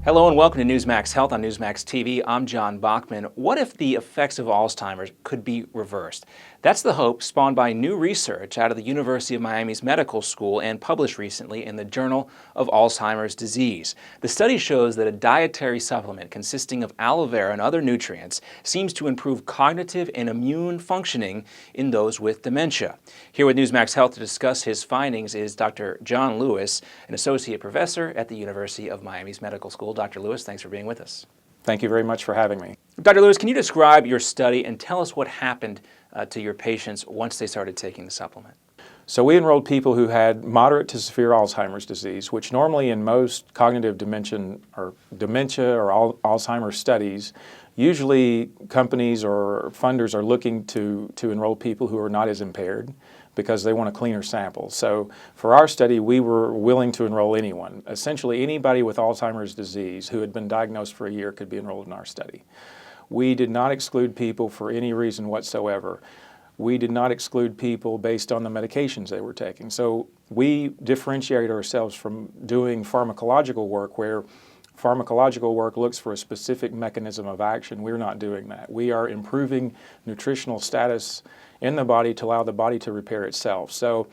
Hello and welcome to Newsmax Health on Newsmax TV. I'm John Bachman. What if the effects of Alzheimer's could be reversed? That's the hope spawned by new research out of the University of Miami's medical school and published recently in the Journal of Alzheimer's Disease. The study shows that a dietary supplement consisting of aloe vera and other nutrients seems to improve cognitive and immune functioning in those with dementia. Here with Newsmax Health to discuss his findings is Dr. John Lewis, an associate professor at the University of Miami's medical school. Dr. Lewis, thanks for being with us. Thank you very much for having me. Dr. Lewis, can you describe your study and tell us what happened to your patients once they started taking the supplement? So we enrolled people who had moderate to severe Alzheimer's disease, which normally in most cognitive dementia or Alzheimer's studies, usually companies or funders are looking to enroll people who are not as impaired because they want a cleaner sample. So for our study, we were willing to enroll anyone. Essentially anybody with Alzheimer's disease who had been diagnosed for a year could be enrolled in our study. We did not exclude people for any reason whatsoever. We did not exclude people based on the medications they were taking. So we differentiate ourselves from doing pharmacological work where pharmacological work looks for a specific mechanism of action. We're not doing that. We are improving nutritional status in the body to allow the body to repair itself. So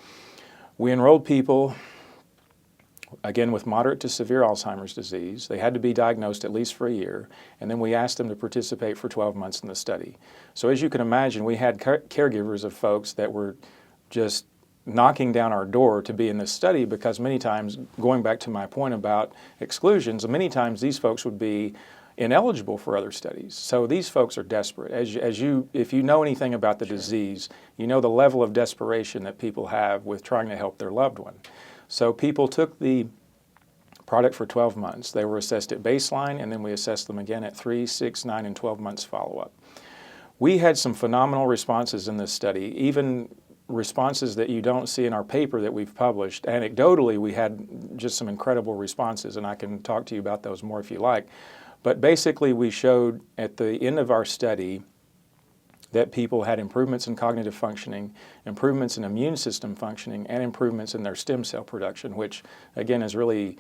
we enrolled people, again, with moderate to severe Alzheimer's disease. They had to be diagnosed at least for a year, and then we asked them to participate for 12 months in the study. So as you can imagine, we had caregivers of folks that were just knocking down our door to be in this study because many times, going back to my point about exclusions, many times these folks would be ineligible for other studies. So these folks are desperate. If you know anything about the disease, you know the level of desperation that people have with trying to help their loved one. So people took the product for 12 months. They were assessed at baseline, and then we assessed them again at 3, 6, 9, and 12 months follow-up. We had some phenomenal responses in this study, even responses that you don't see in our paper that we've published. Anecdotally, we had just some incredible responses, and I can talk to you about those more if you like. But basically, we showed at the end of our study that people had improvements in cognitive functioning, improvements in immune system functioning, and improvements in their stem cell production, which, again, is really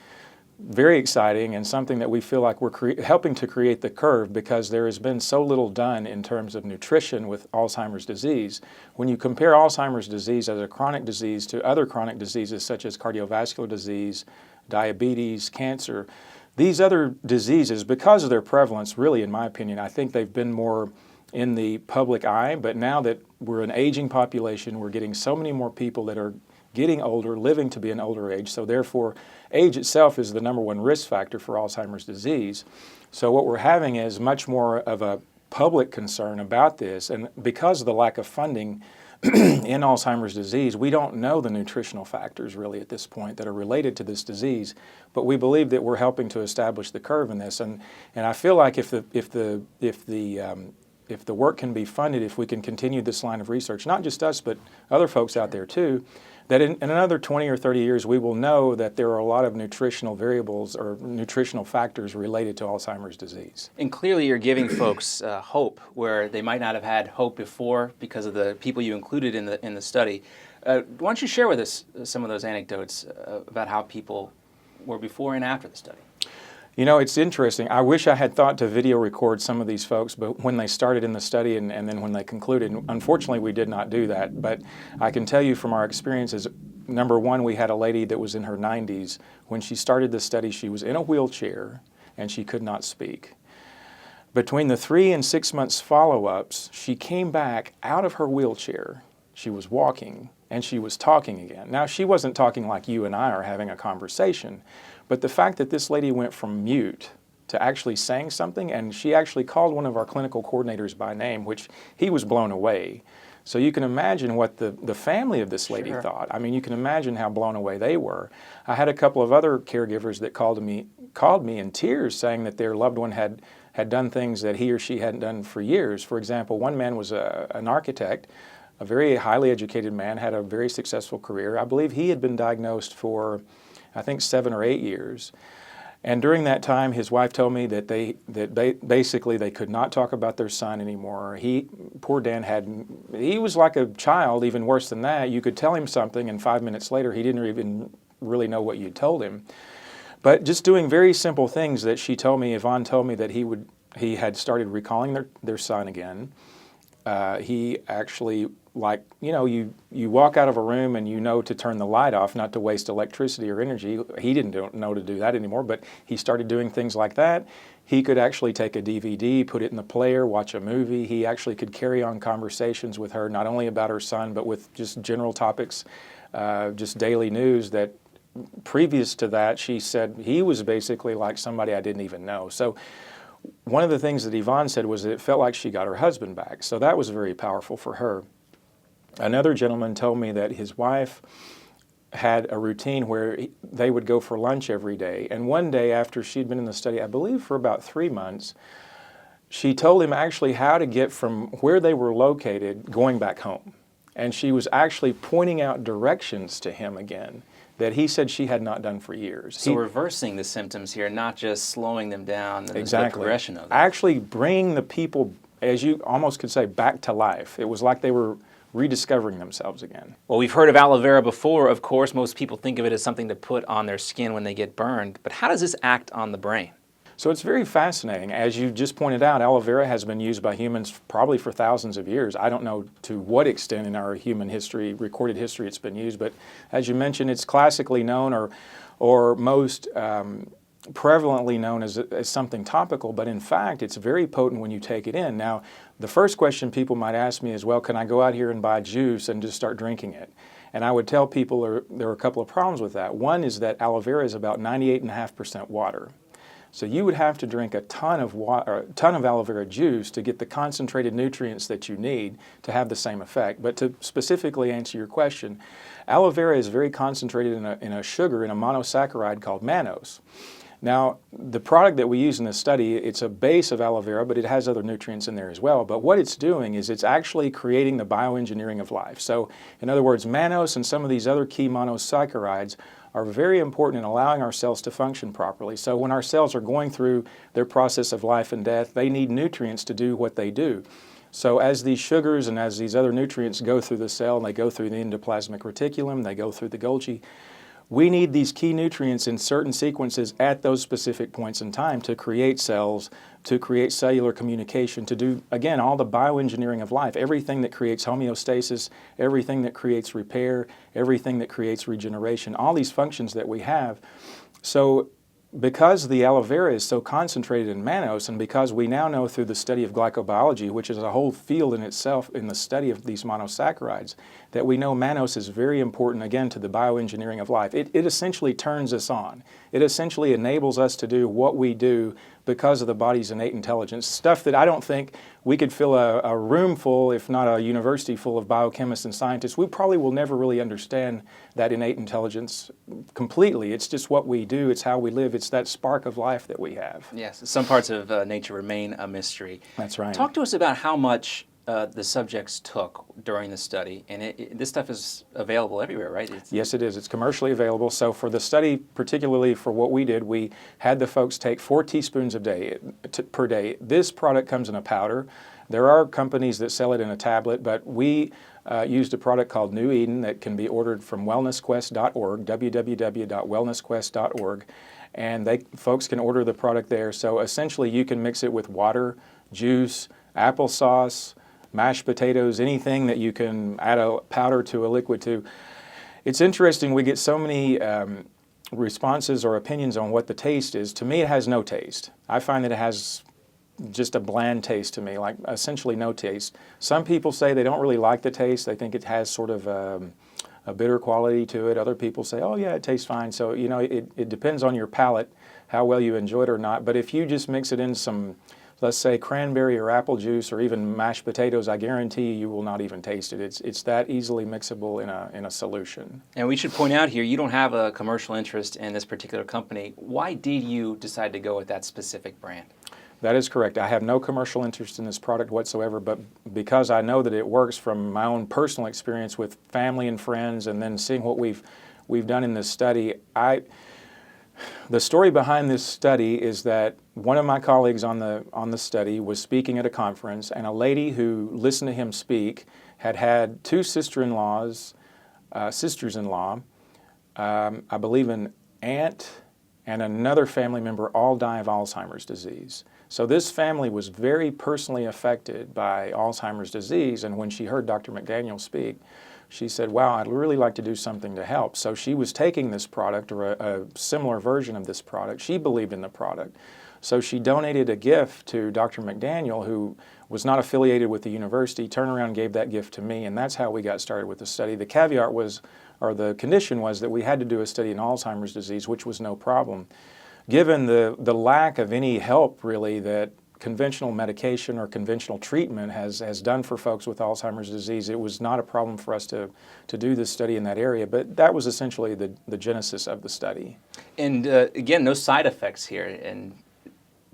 very exciting and something that we feel like we're helping to create the curve because there has been so little done in terms of nutrition with Alzheimer's disease. When you compare Alzheimer's disease as a chronic disease to other chronic diseases such as cardiovascular disease, diabetes, cancer, these other diseases, because of their prevalence, really, in my opinion, I think they've been more in the public eye, but now that we're an aging population, we're getting so many more people that are getting older, living to be an older age, so therefore age itself is the #1 risk factor for Alzheimer's disease. So what we're having is much more of a public concern about this, and because of the lack of funding in Alzheimer's disease, we don't know the nutritional factors really at this point that are related to this disease, but we believe that we're helping to establish the curve in this, and I feel like if the work can be funded, if we can continue this line of research, not just us, but other folks out there too, that in another 20 or 30 years, we will know that there are a lot of nutritional variables or nutritional factors related to Alzheimer's disease. And clearly you're giving folks hope where they might not have had hope before because of the people you included in the study. Why don't you share with us some of those anecdotes about how people were before and after the study? You know, it's interesting. I wish I had thought to video record some of these folks, but when they started in the study and then when they concluded, unfortunately we did not do that. But I can tell you from our experiences, #1, we had a lady that was in her 90s. When she started the study, she was in a wheelchair and she could not speak. Between the 3 and 6 months follow-ups, she came back out of her wheelchair. She was walking and she was talking again. Now, she wasn't talking like you and I are having a conversation, but the fact that this lady went from mute to actually saying something, and she actually called one of our clinical coordinators by name, which he was blown away. So you can imagine what the family of this lady thought. I mean, you can imagine how blown away they were. I had a couple of other caregivers that called me in tears saying that their loved one had done things that he or she hadn't done for years. For example, one man was an architect, a very highly educated man, had a very successful career. I believe he had been diagnosed for, I think, 7 or 8 years. And during that time, his wife told me that basically they could not talk about their son anymore. Poor Dan he was like a child, even worse than that. You could tell him something, and 5 minutes later, he didn't even really know what you told him. But just doing very simple things that she told me, Yvonne told me that he had started recalling their son again. He actually, like, you walk out of a room and you know to turn the light off, not to waste electricity or energy. He didn't know to do that anymore, but he started doing things like that. He could actually take a DVD, put it in the player, watch a movie. He actually could carry on conversations with her, not only about her son, but with just general topics, just daily news that previous to that, she said he was basically like somebody I didn't even know. So one of the things that Yvonne said was that it felt like she got her husband back. So that was very powerful for her. Another gentleman told me that his wife had a routine where they would go for lunch every day. And one day after she'd been in the study, I believe for about 3 months, she told him actually how to get from where they were located going back home. And she was actually pointing out directions to him again that he said she had not done for years. So reversing the symptoms here, not just slowing them down, the progression of them. Actually bringing the people, as you almost could say, back to life. It was like they were rediscovering themselves again. Well, we've heard of aloe vera before. Of course, most people think of it as something to put on their skin when they get burned. But how does this act on the brain? So it's very fascinating. As you just pointed out, aloe vera has been used by humans probably for thousands of years. I don't know to what extent in our human history, recorded history, it's been used, but as you mentioned, it's classically known or most prevalently known as something topical, but in fact, it's very potent when you take it in. Now, the first question people might ask me is, well, can I go out here and buy juice and just start drinking it? And I would tell people there are a couple of problems with that. One is that aloe vera is about 98.5% water. So you would have to drink a ton of aloe vera juice to get the concentrated nutrients that you need to have the same effect. But to specifically answer your question, aloe vera is very concentrated in a sugar, in a monosaccharide called mannose. Now, the product that we use in this study, it's a base of aloe vera, but it has other nutrients in there as well. But what it's doing is it's actually creating the bioengineering of life. So, in other words, mannose and some of these other key monosaccharides are very important in allowing our cells to function properly. So when our cells are going through their process of life and death, they need nutrients to do what they do. So as these sugars and as these other nutrients go through the cell, and they go through the endoplasmic reticulum, they go through the Golgi, we need these key nutrients in certain sequences at those specific points in time to create cells, to create cellular communication, to do, again, all the bioengineering of life, everything that creates homeostasis, everything that creates repair, everything that creates regeneration, all these functions that we have. So because the aloe vera is so concentrated in mannose, and because we now know through the study of glycobiology, which is a whole field in itself in the study of these monosaccharides, that we know mannose is very important, again, to the bioengineering of life. It essentially turns us on. It essentially enables us to do what we do because of the body's innate intelligence, stuff that I don't think we could fill a room full, if not a university full of biochemists and scientists. We probably will never really understand that innate intelligence completely. It's just what we do. It's how we live. It's that spark of life that we have. Yes, some parts of nature remain a mystery. That's right. Talk to us about how much the subjects took during the study, and this stuff is available everywhere, right? Yes, it is. It's commercially available. So for the study, particularly for what we did, we had the folks take 4 teaspoons per day. This product comes in a powder. There are companies that sell it in a tablet, but we used a product called New Eden that can be ordered from wellnessquest.org, www.wellnessquest.org, and folks can order the product there. So essentially you can mix it with water, juice, applesauce, mashed potatoes, anything that you can add a powder to, a liquid to. It's interesting, we get so many responses or opinions on what the taste is. To me, it has no taste. I find that it has just a bland taste to me, like essentially no taste. Some people say they don't really like the taste. They think it has sort of a bitter quality to it. Other people say, oh yeah, it tastes fine. So, you know, it depends on your palate, how well you enjoy it or not. But if you just mix it in some, let's say, cranberry or apple juice or even mashed potatoes, I guarantee you will not even taste it. It's that easily mixable in a solution. And we should point out here, you don't have a commercial interest in this particular company. Why did you decide to go with that specific brand? That is correct. I have no commercial interest in this product whatsoever, but because I know that it works from my own personal experience with family and friends and then seeing what we've done in this study, the story behind this study is that one of my colleagues on the study was speaking at a conference, and a lady who listened to him speak had 2 sisters-in-law, I believe an aunt and another family member all die of Alzheimer's disease. So this family was very personally affected by Alzheimer's disease, and when she heard Dr. McDaniel speak, she said, wow, I'd really like to do something to help. So she was taking this product, or a similar version of this product. She believed in the product. So she donated a gift to Dr. McDaniel, who was not affiliated with the university, turned around and gave that gift to me, and that's how we got started with the study. The caveat was, or the condition was, that we had to do a study in Alzheimer's disease, which was no problem. Given the lack of any help, really, that conventional medication or conventional treatment has done for folks with Alzheimer's disease, it was not a problem for us to do this study in that area, but that was essentially the genesis of the study. And again, no side effects here, and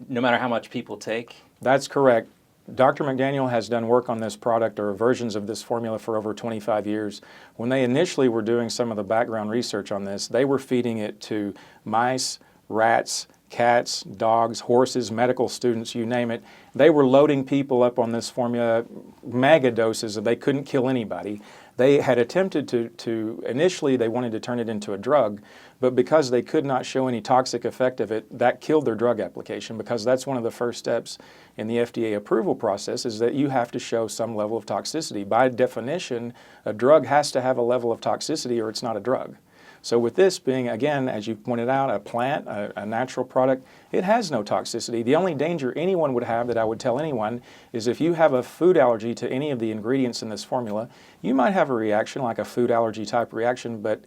no matter how much people take? That's correct. Dr. McDaniel has done work on this product or versions of this formula for over 25 years. When they initially were doing some of the background research on this, they were feeding it to mice, rats, cats, dogs, horses, medical students, you name it. They were loading people up on this formula, mega doses, and they couldn't kill anybody. They had attempted to initially they wanted to turn it into a drug, but because they could not show any toxic effect of it, that killed their drug application, because that's one of the first steps in the FDA approval process, is that you have to show some level of toxicity. By definition, a drug has to have a level of toxicity or it's not a drug. So with this being, again, as you pointed out, a plant, a natural product, it has no toxicity. The only danger anyone would have, that I would tell anyone, is if you have a food allergy to any of the ingredients in this formula, you might have a reaction like a food allergy type reaction, but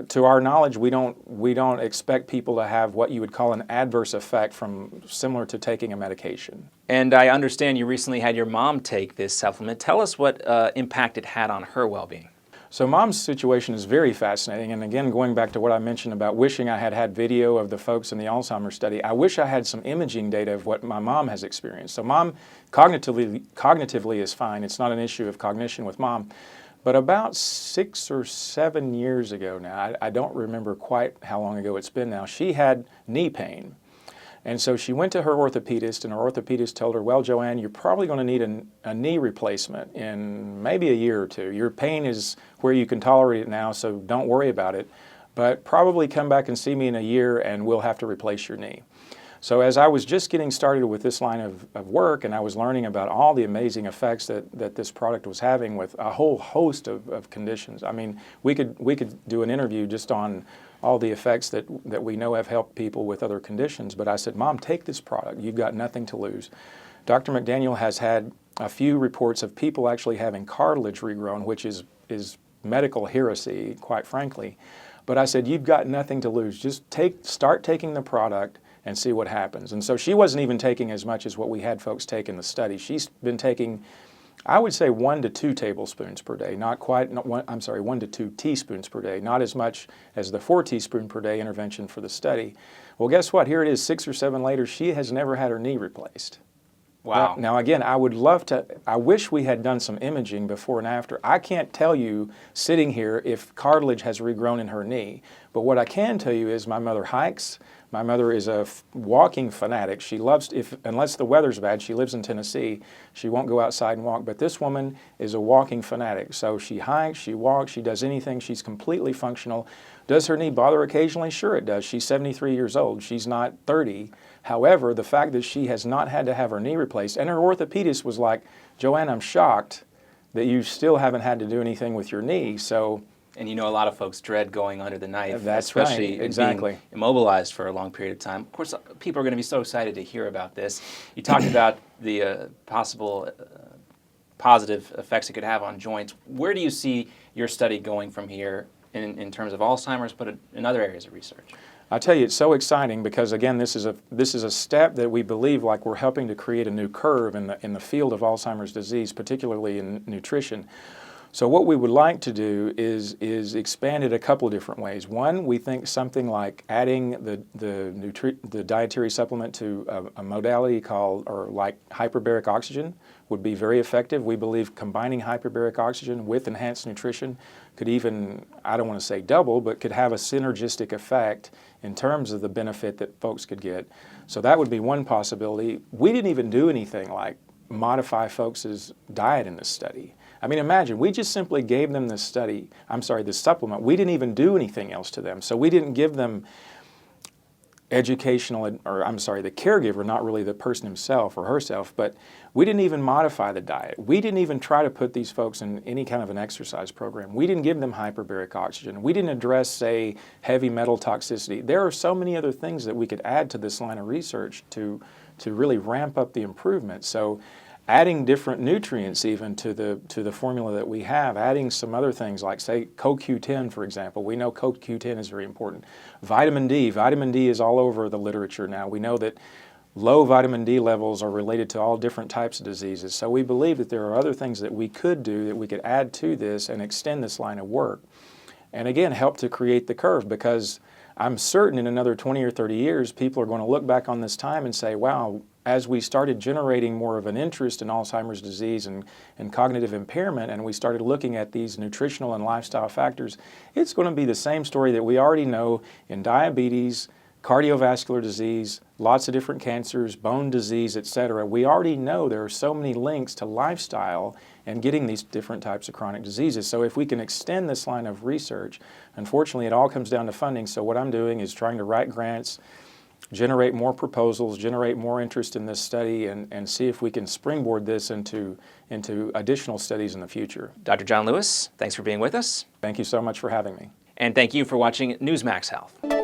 to our knowledge, we don't expect people to have what you would call an adverse effect from similar to taking a medication. And I understand you recently had your mom take this supplement. Tell us what impact it had on her well-being. So Mom's situation is very fascinating, and again, going back to what I mentioned about wishing I had video of the folks in the Alzheimer's study, I wish I had some imaging data of what my mom has experienced. So Mom cognitively is fine. It's not an issue of cognition with Mom. But about 6 or 7 years ago now, I don't remember quite how long ago it's been now, she had knee pain. And so she went to her orthopedist, and her orthopedist told her, well, Joanne, you're probably going to need a knee replacement in maybe a year or two. Your pain is where you can tolerate it now, so don't worry about it. But probably come back and see me in a year, and we'll have to replace your knee. So as I was just getting started with this line of work, and I was learning about all the amazing effects that this product was having with a whole host of conditions. I mean, we could do an interview just on all the effects that we know have helped people with other conditions. But I said, Mom, take this product. You've got nothing to lose. Dr. McDaniel has had a few reports of people actually having cartilage regrown, which is medical heresy, quite frankly. But I said, you've got nothing to lose. Just start taking the product and see what happens. And so she wasn't even taking as much as what we had folks take in the study. She's been taking, I would say, 1 to 2 tablespoons per day, 1 to 2 teaspoons per day, not as much as the 4 teaspoon per day intervention for the study. Well, guess what? Here it is 6 or 7 later, she has never had her knee replaced. Wow. Now again, I wish we had done some imaging before and after. I can't tell you sitting here if cartilage has regrown in her knee, but what I can tell you is my mother hikes. My mother is a walking fanatic. She loves, unless the weather's bad, she lives in Tennessee, she won't go outside and walk, but this woman is a walking fanatic. So she hikes, she walks, she does anything, she's completely functional. Does her knee bother occasionally? Sure it does. She's 73 years old, she's not 30. However, the fact that she has not had to have her knee replaced, and her orthopedist was like, Joanne, I'm shocked that you still haven't had to do anything with your knee. So. And you know, a lot of folks dread going under the knife, That's especially right. Exactly. being immobilized for a long period of time. Of course, people are going to be so excited to hear about this. You talked about the possible positive effects it could have on joints. Where do you see your study going from here in terms of Alzheimer's, but in other areas of research? I tell you, it's so exciting because, again, this is a step that we believe like we're helping to create a new curve in the field of Alzheimer's disease, particularly in nutrition. So what we would like to do is expand it a couple of different ways. One, we think something like adding the dietary supplement to a modality like hyperbaric oxygen would be very effective. We believe combining hyperbaric oxygen with enhanced nutrition could even, I don't want to say double, but could have a synergistic effect in terms of the benefit that folks could get. So that would be one possibility. We didn't even do anything like modify folks' diet in this study. I mean, imagine, we just simply gave them this this supplement. We didn't even do anything else to them. So we didn't give them the caregiver, not really the person himself or herself, but we didn't even modify the diet. We didn't even try to put these folks in any kind of an exercise program. We didn't give them hyperbaric oxygen. We didn't address, say, heavy metal toxicity. There are so many other things that we could add to this line of research to really ramp up the improvement. So adding different nutrients even to the formula that we have, adding some other things like, say, CoQ10, for example. We know CoQ10 is very important. Vitamin D. Vitamin D is all over the literature now. We know that low vitamin D levels are related to all different types of diseases. So we believe that there are other things that we could do, that we could add to this and extend this line of work. And again, help to create the curve, because I'm certain in another 20 or 30 years, people are going to look back on this time and say, wow, as we started generating more of an interest in Alzheimer's disease and cognitive impairment, and we started looking at these nutritional and lifestyle factors, it's going to be the same story that we already know in diabetes, cardiovascular disease, lots of different cancers, bone disease, etc. We already know there are so many links to lifestyle and getting these different types of chronic diseases. So if we can extend this line of research, unfortunately it all comes down to funding. So what I'm doing is trying to write grants, generate more proposals, generate more interest in this study, and see if we can springboard this into additional studies in the future. Dr. John Lewis, thanks for being with us. Thank you so much for having me. And thank you for watching Newsmax Health.